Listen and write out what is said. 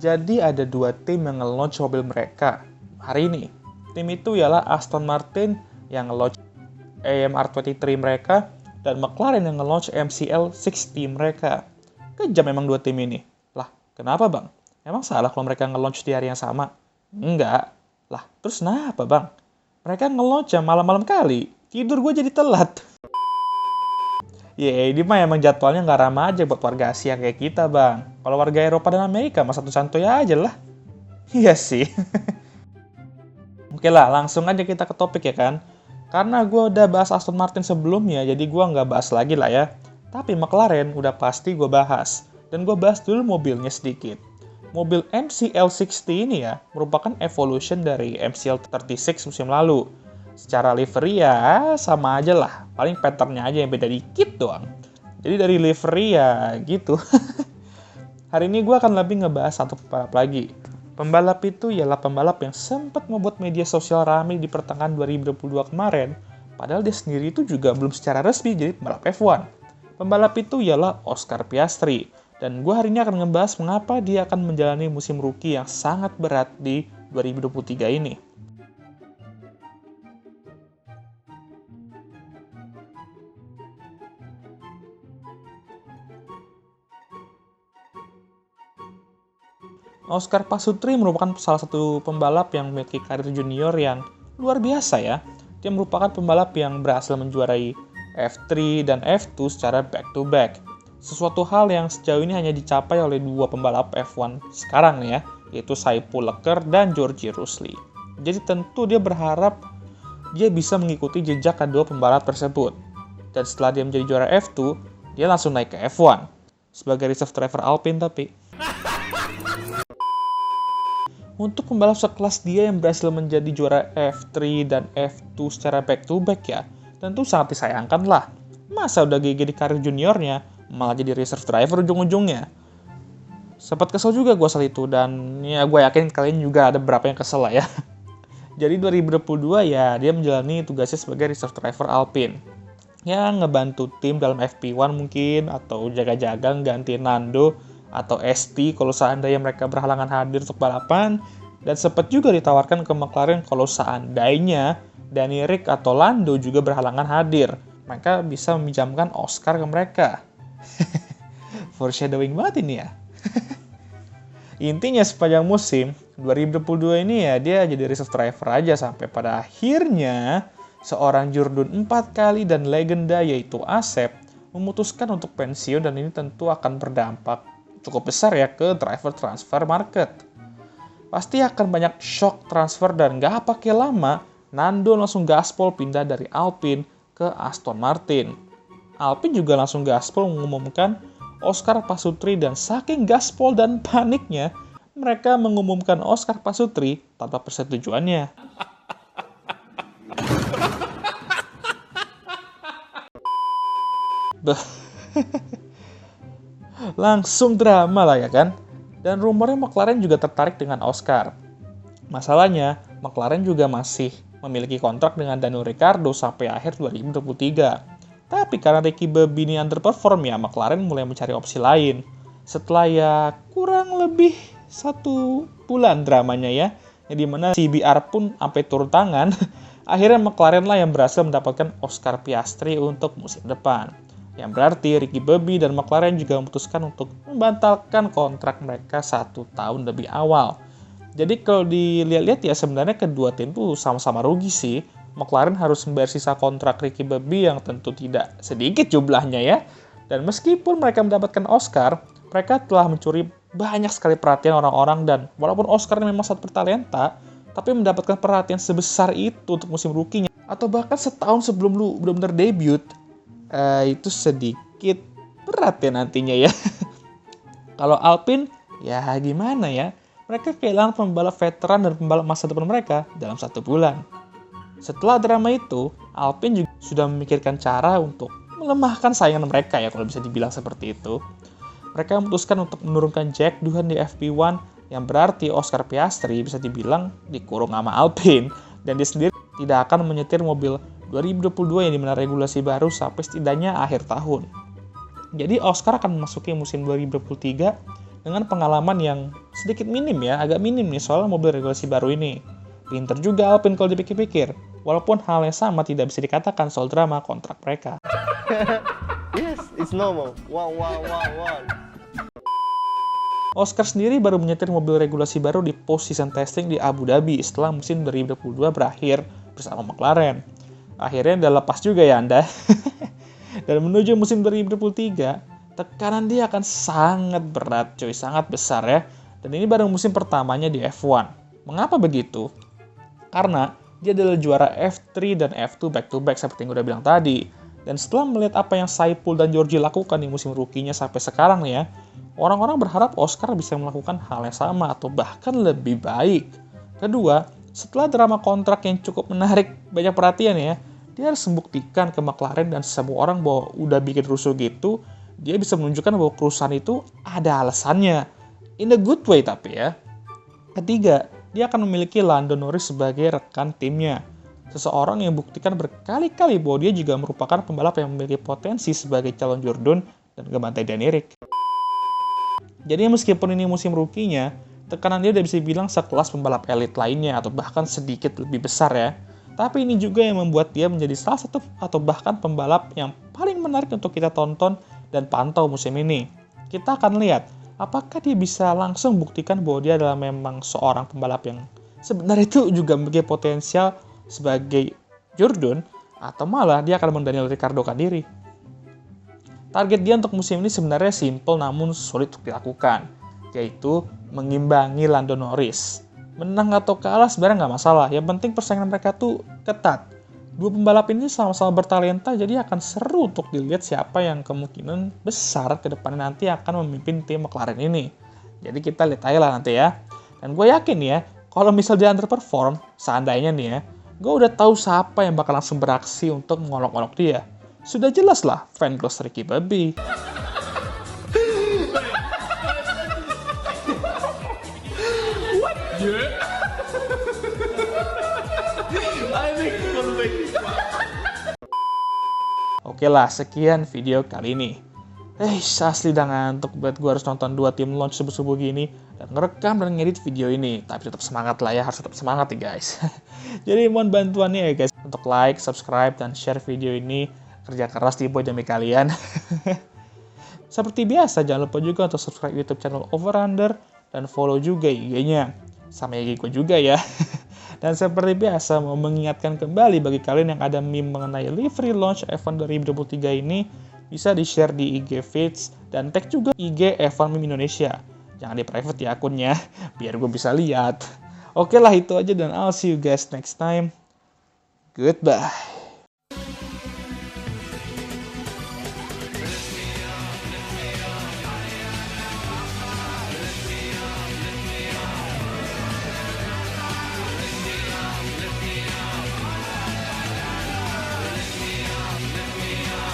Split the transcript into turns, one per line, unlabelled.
Jadi ada dua tim yang nge-launch mobil mereka hari ini. Tim itu ialah Aston Martin yang nge-launch AMR23 mereka dan McLaren yang nge-launch MCL60 mereka. Kejam memang dua tim ini. Lah, kenapa bang? Emang salah kalau mereka nge-launch di hari yang sama? Enggak. Lah, terus kenapa bang? Mereka nge-launch jam malam-malam kali. Tidur gue jadi telat. Ini mah emang jadwalnya nggak ramah aja buat warga Asia kayak kita, Bang. Kalau warga Eropa dan Amerika mah santuy aja lah. Iya sih. Oke lah, langsung aja kita ke topik ya kan. Karena gue udah bahas Aston Martin sebelumnya, jadi gue nggak bahas lagi lah ya. Tapi McLaren udah pasti gue bahas. Dan gue bahas dulu mobilnya sedikit. Mobil MCL60 ini ya, merupakan evolution dari MCL36 musim lalu. Secara livery ya sama aja lah, paling patternnya aja yang beda dikit doang. Jadi dari livery ya gitu. Hari ini gue akan lebih ngebahas satu pembalap lagi. Pembalap itu ialah pembalap yang sempat membuat media sosial ramai di pertengahan 2022 kemarin, padahal dia sendiri itu juga belum secara resmi jadi pembalap F1. Pembalap itu ialah Oscar Piastri, dan gue hari ini akan ngebahas mengapa dia akan menjalani musim rookie yang sangat berat di 2023 ini. Oscar Piastri merupakan salah satu pembalap yang memiliki karir junior yang luar biasa ya. Dia merupakan pembalap yang berhasil menjuarai F3 dan F2 secara back-to-back. Sesuatu hal yang sejauh ini hanya dicapai oleh dua pembalap F1 sekarang nih ya, yaitu Paul Leclerc dan George Russell. Jadi tentu dia berharap dia bisa mengikuti jejak kedua pembalap tersebut. Dan setelah dia menjadi juara F2, dia langsung naik ke F1 sebagai reserve driver Alpine tapi. Untuk pembalap sekelas dia yang berhasil menjadi juara F3 dan F2 secara back-to-back ya, tentu sangat disayangkan lah. Masa udah GG di karir juniornya, malah jadi reserve driver ujung-ujungnya. Sempat kesel juga gue soal itu, dan ya gue yakin kalian juga ada beberapa yang kesel lah ya. Jadi 2022 ya, dia menjalani tugasnya sebagai reserve driver Alpine. Ya ngebantu tim dalam FP1 mungkin, atau jaga-jaga ganti Nando, atau ST kalau seandainya mereka berhalangan hadir untuk balapan, dan sempat juga ditawarkan ke McLaren kalau seandainya Danny Ric atau Lando juga berhalangan hadir, mereka bisa meminjamkan Oscar ke mereka. Foreshadowing banget ini ya. Intinya sepanjang musim 2022 ini ya dia jadi reserve driver aja sampai pada akhirnya seorang jurdun 4 kali dan legenda yaitu Asep memutuskan untuk pensiun, dan ini tentu akan berdampak cukup besar ya ke driver transfer market. Pasti akan banyak shock transfer dan gak pakai lama, Nando langsung gaspol pindah dari Alpine ke Aston Martin. Alpine juga langsung gaspol mengumumkan Oscar Piastri, dan saking gaspol dan paniknya, mereka mengumumkan Oscar Piastri tanpa persetujuannya. Langsung drama lah ya kan. Dan rumornya McLaren juga tertarik dengan Oscar. Masalahnya, McLaren juga masih memiliki kontrak dengan Daniel Ricciardo sampai akhir 2023. Tapi karena Ricky Bobby ini underperform ya, McLaren mulai mencari opsi lain. Setelah ya kurang lebih 1 bulan dramanya ya, yang dimana CBR pun sampai turun tangan, akhirnya McLaren lah yang berhasil mendapatkan Oscar Piastri untuk musim depan. Yang berarti Ricky Bobby dan McLaren juga memutuskan untuk membatalkan kontrak mereka 1 tahun lebih awal. Jadi kalau dilihat-lihat ya sebenarnya kedua tim tuh sama-sama rugi sih. McLaren harus membayar sisa kontrak Ricky Bobby yang tentu tidak sedikit jumlahnya ya. Dan meskipun mereka mendapatkan Oscar, mereka telah mencuri banyak sekali perhatian orang-orang, dan walaupun Oscar memang sangat bertalenta, tapi mendapatkan perhatian sebesar itu untuk musim rookie-nya, atau bahkan setahun sebelum lu benar-benar debut, itu sedikit berat ya nantinya ya. Kalau Alpine, ya gimana ya? Mereka kehilangan pembalap veteran dan pembalap masa depan mereka dalam 1 bulan. Setelah drama itu, Alpine juga sudah memikirkan cara untuk melemahkan saingan mereka ya, kalau bisa dibilang seperti itu. Mereka memutuskan untuk menurunkan Jack Doohan di FP1, yang berarti Oscar Piastri bisa dibilang dikurung sama Alpine, dan dia sendiri tidak akan menyetir mobil 2022 yang dimana regulasi baru sampai setidaknya akhir tahun. Jadi Oscar akan memasuki musim 2023 dengan pengalaman yang sedikit minim ya, agak minim nih soal mobil regulasi baru ini. Pinter juga Alpine kalau dipikir-pikir, walaupun hal yang sama tidak bisa dikatakan soal drama kontrak mereka.
Yes, it's normal. Wow.
Oscar sendiri baru menyetir mobil regulasi baru di post-season testing di Abu Dhabi setelah musim 2022 berakhir bersama McLaren. Akhirnya udah lepas juga ya Anda. Dan menuju musim 2023, tekanan dia akan sangat berat cuy, sangat besar ya. Dan ini baru musim pertamanya di F1. Mengapa begitu? Karena dia adalah juara F3 dan F2 back-to-back seperti yang udah bilang tadi. Dan setelah melihat apa yang Saipul dan Georgie lakukan di musim rookie-nya sampai sekarang nih ya, orang-orang berharap Oscar bisa melakukan hal yang sama atau bahkan lebih baik. Kedua, setelah drama kontrak yang cukup menarik banyak perhatian ya, dia harus membuktikan ke McLaren dan semua orang bahwa udah bikin rusuh gitu, dia bisa menunjukkan bahwa perusahaan itu ada alasannya. In a good way tapi ya. Ketiga, dia akan memiliki Lando Norris sebagai rekan timnya. Seseorang yang buktikan berkali-kali bahwa dia juga merupakan pembalap yang memiliki potensi sebagai calon Jordan dan ngebantai Danny Ric. Jadi meskipun ini musim rookie-nya, tekanan dia udah bisa dibilang sekelas pembalap elit lainnya atau bahkan sedikit lebih besar ya. Tapi ini juga yang membuat dia menjadi salah satu atau bahkan pembalap yang paling menarik untuk kita tonton dan pantau musim ini. Kita akan lihat apakah dia bisa langsung buktikan bahwa dia adalah memang seorang pembalap yang sebenarnya itu juga memiliki potensial sebagai Jordan, atau malah dia akan Daniel Ricciardo-kan diri. Target dia untuk musim ini sebenarnya simple namun sulit untuk dilakukan, yaitu mengimbangi Lando Norris. Menang atau kalah sebenarnya nggak masalah, yang penting persaingan mereka tuh ketat. Dua pembalap ini sama-sama bertalenta, jadi akan seru untuk dilihat siapa yang kemungkinan besar ke depannya nanti akan memimpin tim McLaren ini. Jadi kita lihat aja lah nanti ya. Dan gue yakin ya, kalau misal dia underperform, seandainya nih ya, gue udah tahu siapa yang bakal langsung beraksi untuk mengolok-olok dia. Sudah jelas lah, fan close Ricky Bobby. Oke lah, sekian video kali ini. Asli udah ngantuk buat gue harus nonton 2 tim launch subuh-subuh gini dan ngerekam dan ngedit video ini. Tapi tetap semangat lah ya, harus tetap semangat ya guys. Jadi mohon bantuannya ya guys untuk like, subscribe, dan share video ini. Kerja keras di boy demi kalian. Seperti biasa, jangan lupa juga untuk subscribe YouTube channel Over Under dan follow juga IG-nya. Sama IG gue juga ya. Dan seperti biasa, mau mengingatkan kembali bagi kalian yang ada meme mengenai livery launch F1 2023 ini, bisa di-share di IG feeds dan tag juga IG F1 Meme Indonesia. Jangan di private ya akunnya, biar gue bisa lihat. Oke lah, itu aja dan I'll see you guys next time. Goodbye.